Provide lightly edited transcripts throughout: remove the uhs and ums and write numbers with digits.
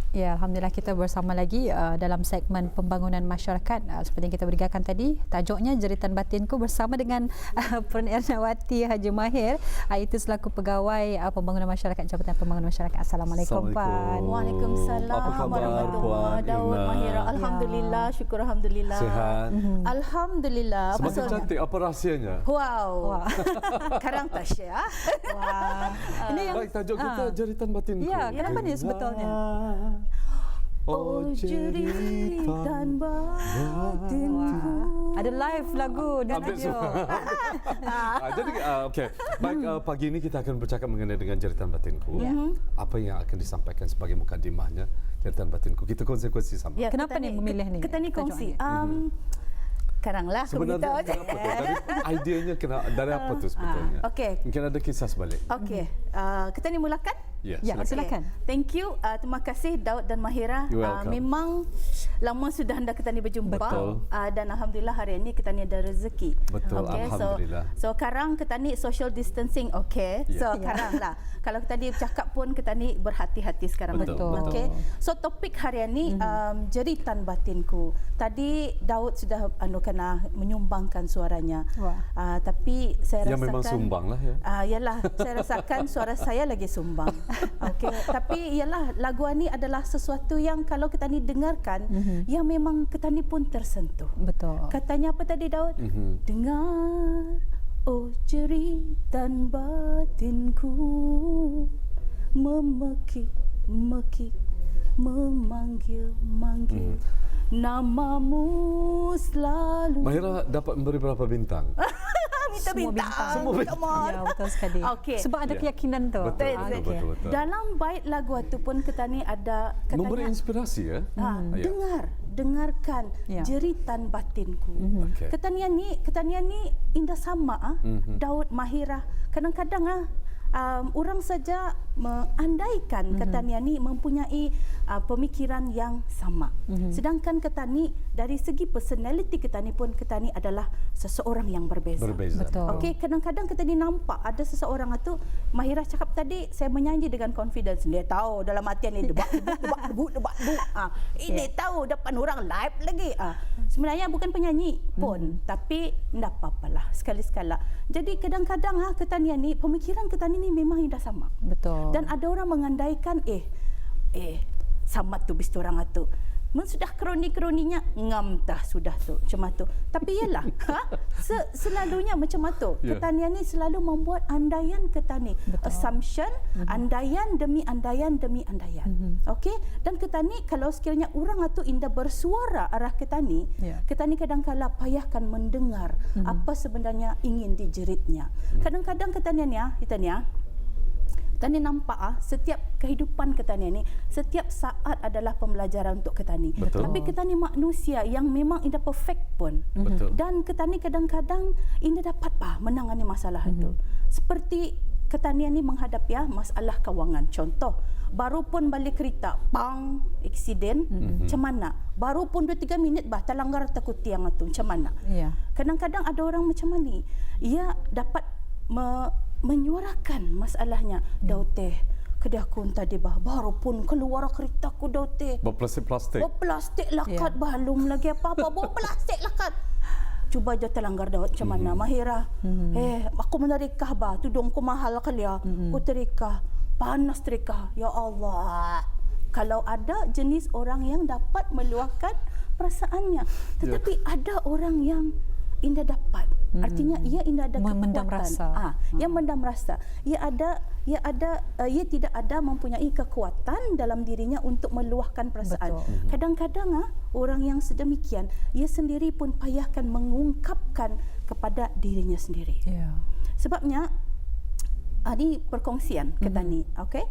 Ya, Alhamdulillah kita bersama lagi dalam segmen pembangunan masyarakat. Seperti yang kita berikan tadi, tajuknya Jeritan Batinku bersama dengan Puan Ernawati Haji Mahir. Itu selaku Pegawai Pembangunan Masyarakat Jabatan Pembangunan Masyarakat. Assalamualaikum, Puan. Waalaikumsalam. Apa khabar, Puan Daud Irna? Mahira. Alhamdulillah, syukur Alhamdulillah. Sihat. Alhamdulillah. Semakin cantik, apa rahsianya? Wow. Karang Tasya. Wah. Ini yang Baik, tajuk kita Jeritan Batinku. Ya, kenapa ni sebetulnya? Oh, jeritan batinku. Ada live lagu dan Update video. Jadi, okey. Baik, pagi ini kita akan bercakap mengenai dengan Jeritan Batinku. Apa yang akan disampaikan sebagai mukadimahnya Jeritan Batinku. Kita konsekuensi sama. Ya, Kenapa ni memilih ni? Kita ni kongsi. Karanglah Sebenarnya kita. kenapa tu? Dari idenya dari apa tu sebetulnya? Okey. Mungkin ada kisah sebalik. Okey. Kita ni mulakan. Ya, Ya, silakan. Thank you. Terima kasih Daud dan Mahira. You're welcome. Memang lama sudah anda kita ni berjumpa. Betul. Dan alhamdulillah hari ini kita ni ada rezeki. Betul, Okay, alhamdulillah. So sekarang kita ni social distancing, okey. Ya. So sekarang lah. Kalau kita ni bercakap pun kita ni berhati-hati sekarang. Betul, betul. Okey. So topik hari ini jeritan batinku. Tadi Daud sudah kena menyumbangkan suaranya. Wah. Tapi saya Yang rasakan memang sumbang lah ya. Yalah, saya rasakan suara saya lagi sumbang. Okey, tapi yalah lagu ni adalah sesuatu yang kalau kita ni dengarkan yang memang kita ni pun tersentuh. Betul. Katanya apa tadi Daud? Dengar oh jeritan batinku memekik-mekik memanggil-manggil namamu selalu. Mahira dapat memberi berapa bintang? Minta Semua bintang. bintang. Semua bintang. Come on. Ya, betul sekali. Okey. Sebab ada Ya. keyakinan tu. Betul, Okey. betul. Dalam bait lagu itu pun kita ni ada katanya Memberi inspirasi ya. Ya. dengarkan Ya. jeritan batinku. Okey. Ketanian ni indah sama Daud Mahira. Kadang-kadang orang saja mengandaikan ketanian ni mempunyai pemikiran yang sama. Sedangkan ketani dari segi personality ketani pun ketani adalah seseorang yang berbeza. Betul. Okey, kadang-kadang kita ni nampak ada seseorang itu Mahira cakap tadi saya menyanyi dengan confidence. Dia tahu dalam hati ni debat. Ini tahu depan orang live lagi. Sebenarnya bukan penyanyi pun, tapi enggak apalah sekali-sekala. Jadi kadang-kadang ketanian ni pemikiran ketani ni memang indah sama. Betul. Dan ada orang mengandaikan sama tu bis orang tu. Sudah kroni-kroninya ngam dah sudah tu macam tu. Tapi yalah, selalunya macam tu. Ya. Ketanian ni selalu membuat andaian ketani. Betul. Assumption, andaian demi andaian demi andaian. Okey? Dan ketani kalau sekiranya orang tu indah bersuara arah ketani, Ya. ketani kadang-kala payahkan mendengar apa sebenarnya ingin dijeritnya. Kadang-kadang ketanian Tani nampak setiap kehidupan ketani ni setiap saat adalah pembelajaran untuk ketani. Betul. Tapi ketani manusia yang memang indah perfect pun. Betul. Dan ketani kadang-kadang indah dapat menangani masalah itu. Seperti ketanian ni menghadapi masalah kewangan. Contoh, baru pun balik kereta, bang, eksiden, macam mana? Baru pun 2-3 minit terlanggar takut tiang tu, macam mana? Ya. Kadang-kadang ada orang macam ni, ia dapat menyuarakan masalahnya. Daud teh, kedai aku tadi baru pun keluar kereta aku Daud teh. Berplastik-plastik. Plastik lakat Ya. belum lagi apa-apa, bawa plastik lakat. Cuba je terlanggar Daud macam mana Mahira. Aku menerikah tudungku mahal kali ya. Aku terikah. Panas terikah. Ya Allah. Kalau ada jenis orang yang dapat meluahkan perasaannya. Tetapi ada orang yang indah dapat. Artinya ia indah ada kekuatan. Mendam rasa. Yang mendam rasa. Ia tidak ada mempunyai kekuatan dalam dirinya untuk meluahkan perasaan. Betul. Kadang-kadang orang yang sedemikian, ia sendiri pun payahkan mengungkapkan kepada dirinya sendiri. Ya. Sebabnya ini perkongsian ketani, okey?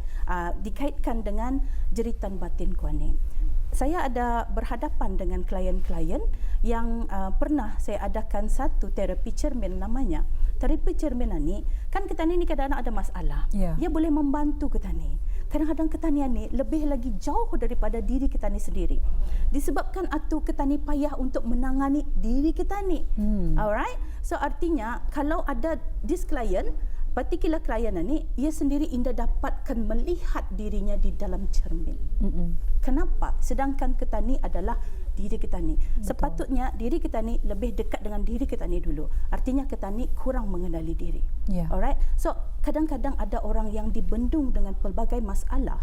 Dikaitkan dengan jeritan batinku ni. Saya ada berhadapan dengan klien-klien yang pernah saya adakan satu terapi cermin namanya. Terapi cermin ni kan ketani ni kadang-kadang ada masalah. Ya. Ia boleh membantu ketani. Kadang-kadang ketanian ni lebih lagi jauh daripada diri ketani sendiri. Disebabkan atu ketani payah untuk menangani diri ketani. Alright? So artinya kalau ada this client particular klien ni, ia sendiri Indah dapatkan melihat dirinya di dalam cermin. Kenapa? Sedangkan kita ni adalah diri kita ni. Sepatutnya diri kita ni lebih dekat dengan diri kita ni dulu. Artinya kita ni kurang mengenali diri. Yeah. Alright? So, kadang-kadang ada orang yang dibendung dengan pelbagai masalah.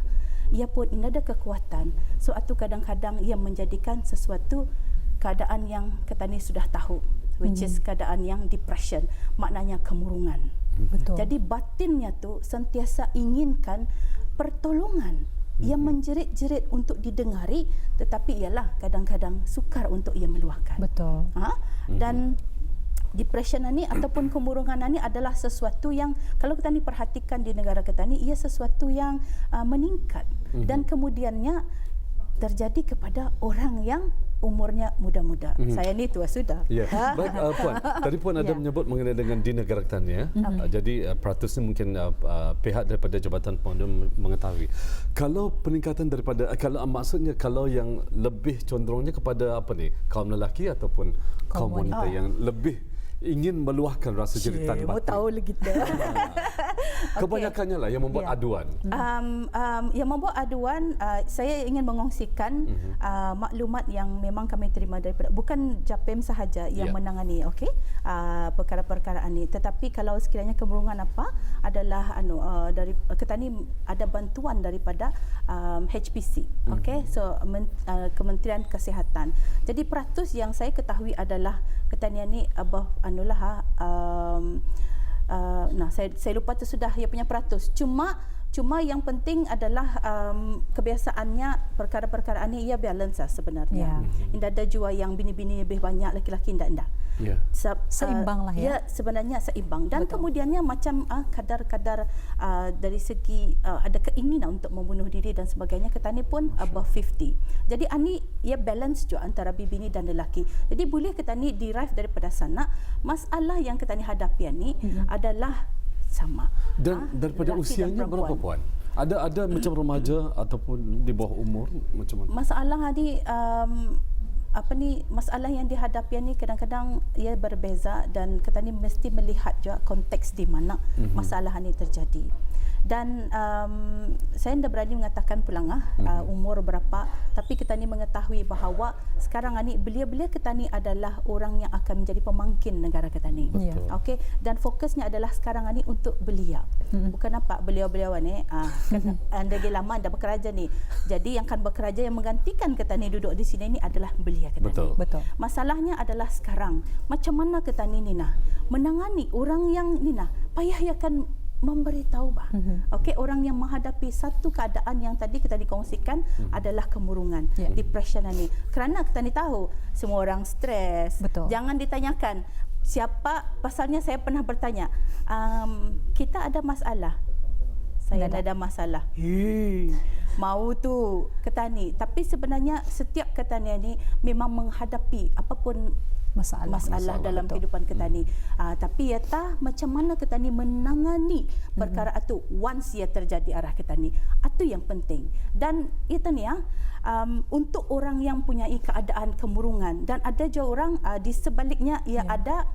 Ia pun Indah ada kekuatan. So, itu kadang-kadang ia menjadikan sesuatu keadaan yang kita ni sudah tahu, which is keadaan yang depression, maknanya kemurungan. Betul. Jadi batinnya tu sentiasa inginkan pertolongan. Ia menjerit-jerit untuk didengari, tetapi ialah kadang-kadang sukar untuk ia meluahkan. Betul. Dan depression ni ataupun kemurungan ni adalah sesuatu yang kalau kita ni perhatikan di negara kita ni, ia sesuatu yang meningkat dan kemudiannya terjadi kepada orang yang umurnya muda-muda. Saya ni tua sudah. Ya. Baik, Puan. Tadi Puan ada menyebut mengenai dengan di negara kita ni. Jadi peratus ni mungkin pihak daripada Jabatan Pemuda mengetahui. Kalau peningkatan daripada, kalau maksudnya kalau yang lebih condongnya kepada apa ni, kaum lelaki ataupun kaum wanita yang lebih ingin meluahkan rasa jeritan batin. Mau tahu lagi kita. Kebanyakannya lah yang membuat aduan. Yang membuat aduan, saya ingin mengongsikan maklumat yang memang kami terima daripada bukan JAPEM sahaja yang menangani perkara-perkara ini, tetapi kalau sekiranya kemurungan apa adalah dari kita ni ada bantuan daripada HPC. So Kementerian Kesihatan. Jadi peratus yang saya ketahui adalah ketanian ni above saya lupa tu sudah ia punya peratus. Cuma yang penting adalah kebiasaannya perkara-perkara ini ia balance lah sebenarnya. Indah ada jua yang bini-bini lebih banyak, laki-laki indah. Seimbang lah ya. Ya, sebenarnya seimbang. Dan kemudiannya macam kadar-kadar dari segi ada keinginan untuk membunuh diri dan sebagainya, ketani pun above 50. Jadi ani ia balance juga antara bini dan lelaki. Jadi boleh ketani derive daripada sana. Masalah yang ketani hadapi ni adalah sama. Dan daripada usianya berapa, Puan? Ada macam remaja ataupun di bawah umur macam mana? Masalah ni masalah yang dihadapi ni kadang-kadang ia berbeza dan kita ni mesti melihat juga konteks di mana masalah ni terjadi. Dan saya tidak berani mengatakan pulang umur berapa, tapi kita ni mengetahui bahawa sekarang ni belia-belia kita ni adalah orang yang akan menjadi pemangkin negara kita ni. Okey, dan fokusnya adalah sekarang ni untuk belia. Bukan apa beliau-beliau ni anda lama dah bekerja ni. Jadi yang akan bekerja yang menggantikan kita ni duduk di sini ni adalah belia kita ni. Betul. Masalahnya adalah sekarang macam mana kita ni Nina menangani orang yang Nina payah akan memberitahu okey, orang yang menghadapi satu keadaan yang tadi kita dikongsikan adalah kemurungan, depression ni. Kerana kita ni tahu semua orang stres. Jangan ditanyakan siapa, pasalnya saya pernah bertanya, kita ada masalah. Saya ada masalah. Mau tu ketani, tapi sebenarnya setiap ketani ni memang menghadapi apapun masalah dalam kehidupan ketani. Tapi macam mana ketani menangani perkara itu once ia terjadi arah ketani. Itu yang penting. Dan itu ni untuk orang yang punya keadaan kemurungan, dan ada juga orang di sebaliknya ia ada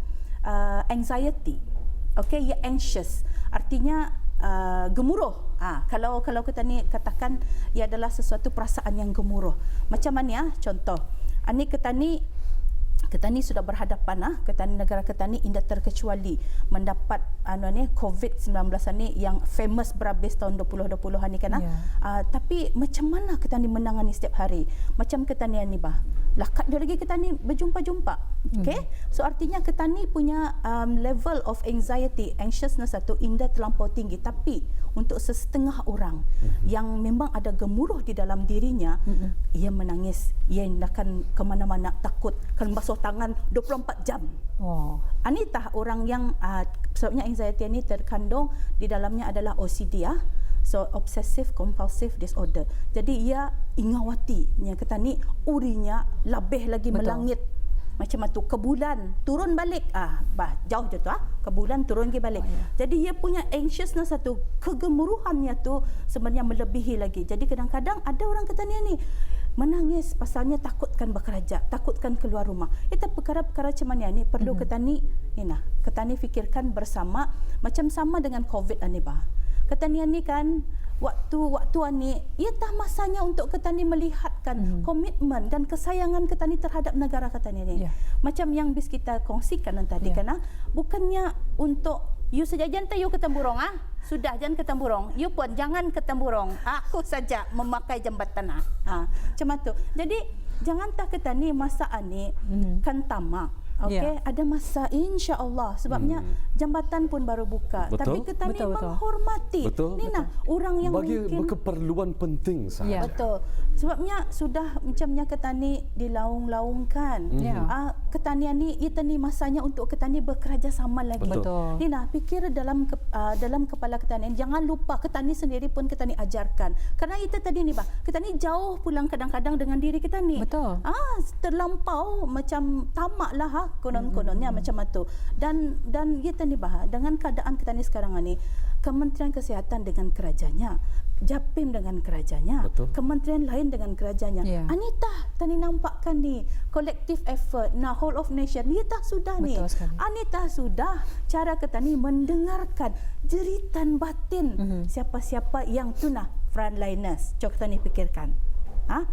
anxiety. Okey, ia anxious. Artinya gemuruh. Kalau kita ni katakan ia adalah sesuatu perasaan yang gemuruh. Macam mana contoh? Ani ketani sudah berhadapan ketani negara ketani indah terkecuali mendapat COVID-19 ni yang famous berhabis tahun 2020 ni kan. Tapi macam mana ketani menangani setiap hari? Macam ketani ni lakat dia lagi ketani berjumpa-jumpa. Okey? So artinya ketani punya level of anxiety, anxiousness itu indah terlampau tinggi, tapi untuk sesetengah orang yang memang ada gemuruh di dalam dirinya, ia menangis, ia akan ke mana-mana takut, akan basuh tangan 24 jam. Anitah orang yang sebabnya anxiety ini terkandung di dalamnya adalah OCD so obsessive compulsive disorder. Jadi ia ingawati nya kata ni urinya lebih lagi melangit macam tu ke bulan turun balik jauh je tu ke bulan turun pergi balik. Jadi dia punya anxiousness satu, kegemuruhannya tu sebenarnya melebihi lagi. Jadi kadang-kadang ada orang kata ni menangis pasalnya takutkan bekerja, takutkan keluar rumah. Itu perkara-perkara macam ni perlu ketani ketani fikirkan bersama, macam sama dengan COVID ni bah. Ketani ni kan waktu ni ia tak masanya untuk ketani melihatkan komitmen dan kesayangan ketani terhadap negara ketani ni. Macam yang bis kita kongsikan tadi kan bukannya untuk you saja jangan you ke Temburong sudah jangan ke Temburong, you pun jangan ke Temburong, aku saja memakai jambatan macam tu. Jadi jangan tak ketani masa ni kan tamak. Okey, ada masa insya-Allah sebabnya jambatan pun baru buka. Betul. Tapi kita ni menghormati. Orang yang bagi mungkin berkeperluan penting sahaja. Betul. Sebabnya sudah macamnya ketani dilaung-laungkan. Ketanian ni kita ni masanya untuk ketani bekerja sama lagi. Betul. Nina, fikir dalam kepala ketani, jangan lupa ketani sendiri pun ketani ajarkan. Karena itu tadi ni ketani jauh pulang kadang-kadang dengan diri ketani. Betul. Terlampau macam tamaklah konon-kononnya macam itu. Dan kita ni dengan keadaan kita ni sekarang ni, Kementerian Kesihatan dengan kerajanya, Japim dengan kerajanya, kementerian lain dengan kerajanya. Anita tadi nampakkan ni collective effort whole of nation. Anita sudah ni. Anita sudah cara kita ni mendengarkan jeritan batin siapa-siapa yang frontliners. Coba kita ni fikirkan.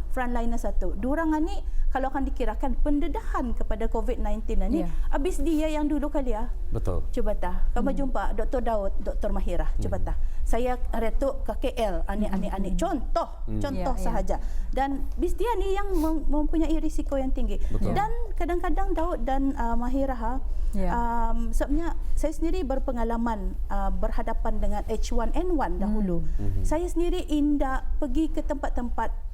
Frontliners satu. Diorang ni kalau akan dikirakan pendedahan kepada COVID-19 ni, habis dia yang dulu kali Betul. Cuba kamu jumpa Dr. Daud, Dr. Mahirah. Cuba saya retuk ke KL, anik-anik. Contoh sahaja. Dan bis dia ni yang mempunyai risiko yang tinggi. Dan kadang-kadang Daud dan Mahirah sebabnya saya sendiri berpengalaman berhadapan dengan H1N1 dahulu. Saya sendiri indah pergi ke tempat-tempat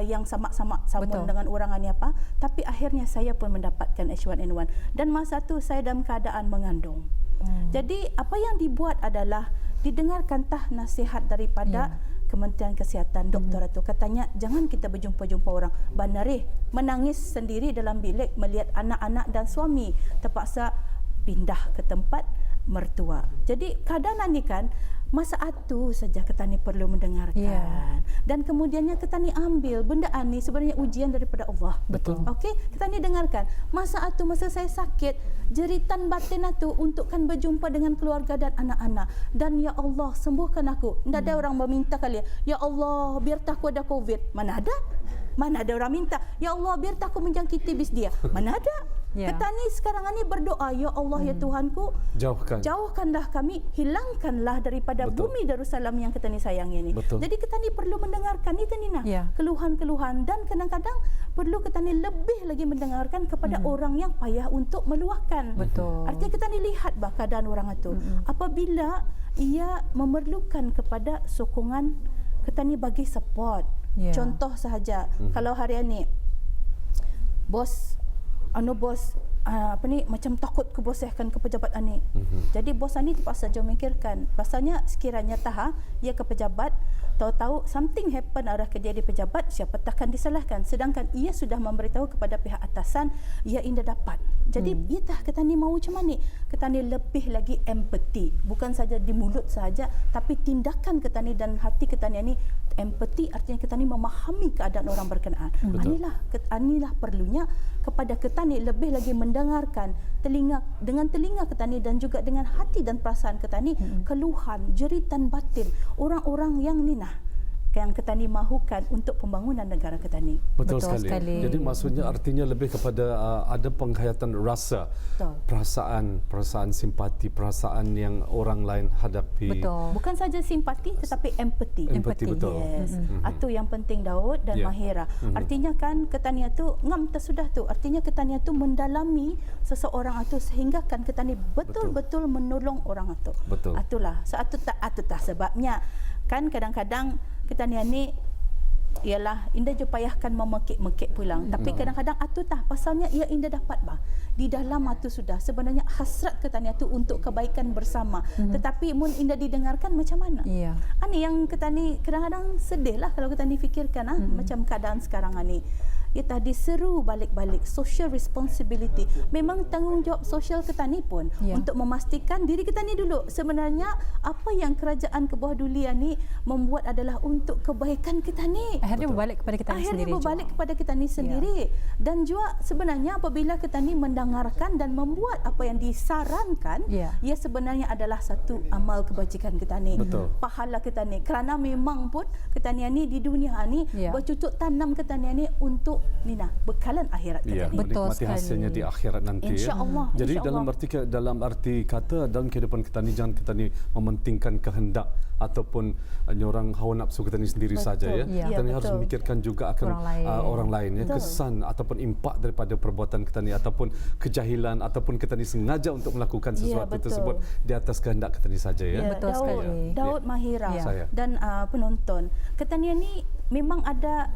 yang sama-sama sambung dengan orang ni tapi akhirnya saya pun mendapatkan H1N1 dan masa tu saya dalam keadaan mengandung. Jadi apa yang dibuat adalah didengarkan nasihat daripada Kementerian Kesihatan doktor itu katanya jangan kita berjumpa-jumpa orang. Banarih menangis sendiri dalam bilik melihat anak-anak dan suami terpaksa pindah ke tempat mertua. Jadi keadaan ni kan masa itu saja kita ni perlu mendengarkan. Dan kemudiannya kita ni ambil benda ni sebenarnya ujian daripada Allah. Betul. Okey, kita ni dengarkan. Masa itu masa saya sakit, jeritan batin itu untuk kan berjumpa dengan keluarga dan anak-anak. Dan ya Allah, sembuhkan aku. Tidak ada orang meminta kali ya Allah, biar tak aku ada COVID. Mana ada? Mana ada orang minta, ya Allah, biar tak aku menjangkiti bis dia. Mana ada? Kita ni sekarang ni berdoa, ya Allah ya Tuhanku, jauhkanlah kami, hilangkanlah daripada bumi Darussalam yang kita ni sayang ini. Jadi kita ni perlu mendengarkan itu Nina, keluhan-keluhan dan kadang-kadang perlu kita ni lebih lagi mendengarkan kepada orang yang payah untuk meluahkan. Artinya kita ni lihat keadaan orang itu. Apabila ia memerlukan kepada sokongan, kita ni bagi support. Contoh sahaja, kalau hari ini bos macam takut kebosehkan ke pejabat ani. Jadi bos ani terpaksa jauh mikirkan. Pasalnya sekiranya ia ke pejabat, tahu-tahu something happen arah ke dia di pejabat, siapa takkan disalahkan. Sedangkan ia sudah memberitahu kepada pihak atasan, ia indah dapat. Jadi ia kita ni mau macam mana? Kita ni lebih lagi empathy. Bukan saja di mulut saja, tapi tindakan kita ni dan hati kita ni empathy, artinya kita ni memahami keadaan orang berkenaan. Inilah perlunya kepada kita ni lebih lagi mendengarkan dengan telinga kita ni dan juga dengan hati dan perasaan kita ni keluhan, jeritan batin orang-orang yang yang kita ni mahukan untuk pembangunan negara kita ni. Betul sekali. Jadi maksudnya artinya lebih kepada ada penghayatan rasa, perasaan simpati, perasaan yang orang lain hadapi. Bukan saja simpati tetapi empathy. Betul. Yes. Itu yang penting Daud dan Mahira. Artinya kan ketania tu ngam sudah tu. Artinya ketania tu mendalami seseorang itu sehingga kan ketani betul-betul menolong orang itu. Itulah. Sebabnya kan kadang-kadang kita ni ialah indah je payahkan memekik-mekik pulang. Tapi kadang-kadang pasalnya ia indah dapat di dalam itu sudah sebenarnya hasrat ketania tu untuk kebaikan bersama. Tetapi mun indah didengarkan macam mana? Ani yang kita ni kadang-kadang sedih lah kalau kita ni fikirkan macam keadaan sekarang ni. kita diseru balik-balik social responsibility. Memang tanggungjawab sosial ketani pun untuk memastikan diri ketani dulu. Sebenarnya apa yang kerajaan ke bawah Dulia ni membuat adalah untuk kebaikan ketani. Akhirnya berbalik kepada kita sendiri. Akhirnya berbalik kepada ketani sendiri. Dan juga sebenarnya apabila ketani mendengarkan dan membuat apa yang disarankan, ia sebenarnya adalah satu amal kebajikan ketani. Pahala ketani. Kerana memang pun ketanian ni di dunia ni bercucuk tanam ketanian ni untuk bekalan akhirat ketani. Menikmati hasilnya di akhirat nanti. InsyaAllah. Jadi dalam arti kata dalam kehidupan ketani, jangan ketani mementingkan kehendak ataupun orang hawa nafsu ketani sendiri saja ya. Ketani harus memikirkan juga akan orang lain ya, kesan ataupun impak daripada perbuatan ketani ataupun kejahilan ataupun ketani sengaja untuk melakukan sesuatu tersebut di atas kehendak ketani saja ya. Betul sekali. Daud Mahira dan penonton, ketanian ni memang ada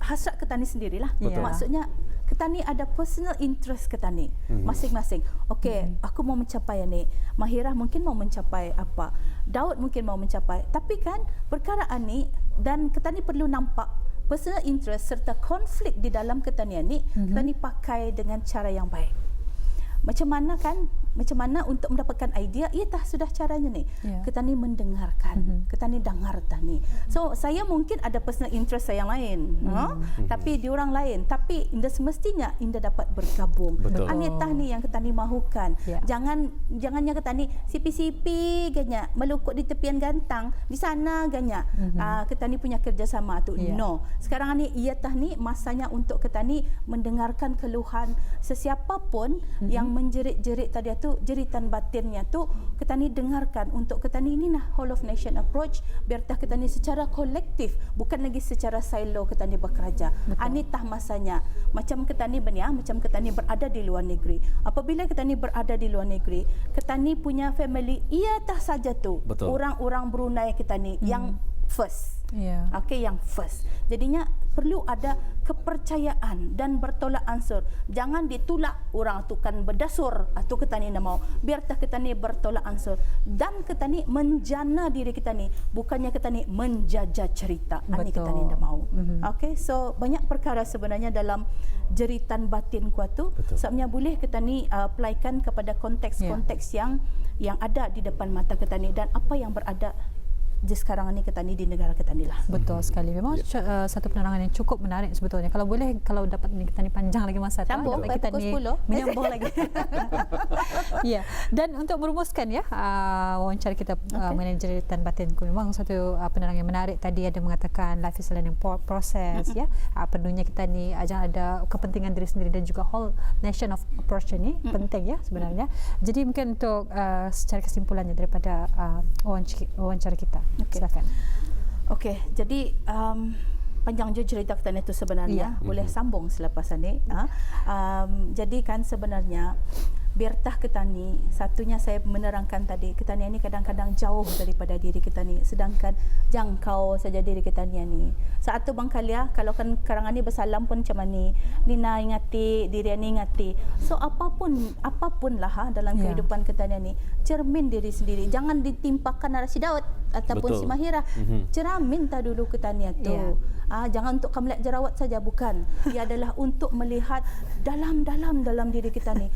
hasrat ketani sendirilah. Maksudnya ketani ada personal interest ketani masing-masing. Okey, aku mau mencapai ni. Mahira mungkin mau mencapai apa? Daud mungkin mau mencapai. Tapi kan perkaraan ni dan ketani perlu nampak personal interest serta konflik di dalam ketanian ni ketani pakai dengan cara yang baik. Macam mana untuk mendapatkan idea, sudah caranya ni. Ketani mendengarkan, ketani dengar tani. So saya mungkin ada personal interest saya yang lain, tapi diorang lain. Tapi indah semestinya indah dapat bergabung. Anitah ni yang ketani mahukan. Jangannya ketani sipi-sipi ganya melukuk di tepian gantang di sana ganya. Ketani punya kerjasama tu. No. Sekarang ni ni masanya untuk ketani mendengarkan keluhan sesiapa pun yang menjerit-jerit tadi tu, jeritan batinnya tu ketani dengarkan untuk ketani ini whole of nation approach, biar tah ketani secara kolektif, bukan lagi secara silo ketani bekerja. Anitah masanya macam ketani macam ketani berada di luar negeri. Apabila ketani berada di luar negeri, ketani punya family tah saja tu orang-orang Brunei ketani yang first. Okey, yang first. Jadinya perlu ada kepercayaan dan bertolak ansur. Jangan ditolak orang tu kan berdasur atau ketani nak mau. Biar tak ketani bertolak ansur dan ketani menjana diri ketani, bukannya ketani menjajah cerita. Ani ketani nak mau. Okey, so banyak perkara sebenarnya dalam jeritan batin kuat tu. Sebabnya boleh ketani applykan kepada konteks-konteks yang ada di depan mata ketani dan apa yang berada di sekarang ni ketani di negara ketani lah. Betul sekali. Memang satu penerangan yang cukup menarik sebetulnya. Kalau boleh, kalau dapat ketani panjang lagi masa tu, dapat kita ni menyambung lagi. Dan untuk merumuskan wawancara kita mengenai jeritan batinku, memang satu penerangan yang menarik tadi ada mengatakan life is a learning process perlunya kita ni jangan ada kepentingan diri sendiri dan juga whole nation of approach ni penting sebenarnya. Jadi mungkin untuk secara kesimpulannya daripada wawancara kita. Silakan. Okey, jadi panjang je cerita ketani itu sebenarnya. Boleh sambung selepas ini. Jadi kan sebenarnya biartah ketani, satunya saya menerangkan tadi, ketani ini kadang-kadang jauh daripada diri ketani, sedangkan jangkau saja diri ketani ini. Saat tu bang Kalia, kalau kan karangan ni bersalam pun macam ni, Nina ingati, diri ni ingati. So apapun lah dalam kehidupan ketani ini, cermin diri sendiri. Jangan ditimpakan narasi Daud ataupun si Mahira. Cermin tak dulu ketani itu. Jangan untuk kamu lihat jerawat saja, bukan. Ia adalah untuk melihat dalam diri kita ni.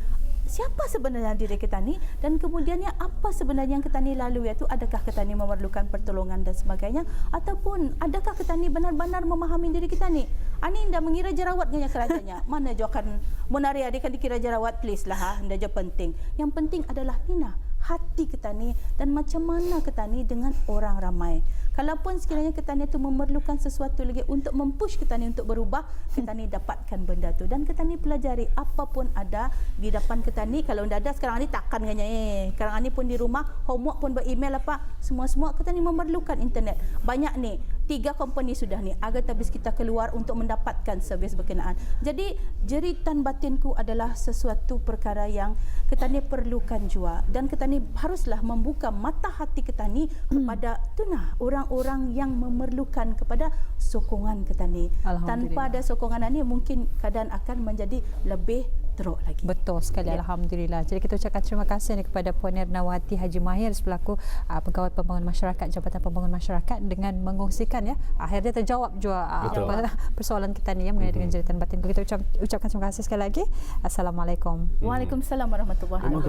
Siapa sebenarnya diri kita ni dan kemudiannya apa sebenarnya yang kita ni lalui, iaitu adakah kita ni memerlukan pertolongan dan sebagainya, ataupun adakah kita ni benar-benar memahami diri kita ni. Ani anda mengira jerawat ganya kerajanya. Mana jo akan menari adik kan dikira jerawat, please lah anda jo penting. Yang penting adalah Nina, hati kita ni dan macam mana kita ni dengan orang ramai. Kalaupun sekiranya kita ni itu memerlukan sesuatu lagi untuk mempush kita ni untuk berubah, kita ni dapatkan benda tu dan kita ni pelajari apapun ada di depan kita ni. Kalau tidak ada sekarang ni takkan ganya sekarang ni pun di rumah homework pun beremail apa semua kita ni memerlukan internet. Banyak ni 3 company sudah ni agar habis kita keluar untuk mendapatkan servis berkenaan. Jadi jeritan batinku adalah sesuatu perkara yang kita ni perlukan jua dan kita ni haruslah membuka mata hati kita ni kepada orang-orang yang memerlukan kepada sokongan kita ni. Tanpa ada sokongan ni mungkin keadaan akan menjadi lebih teruk lagi. Betul sekali, Alhamdulillah. Jadi kita ucapkan terima kasih kepada Puan Ernawati Haji Mahir selaku Pegawai Pembangunan Masyarakat Jabatan Pembangunan Masyarakat dengan mengongsikan akhirnya terjawab juga persoalan kita ni mengenai dengan jeritan batin. Kita ucapkan terima kasih sekali lagi. Assalamualaikum. Waalaikumsalam warahmatullahi wabarakatuh.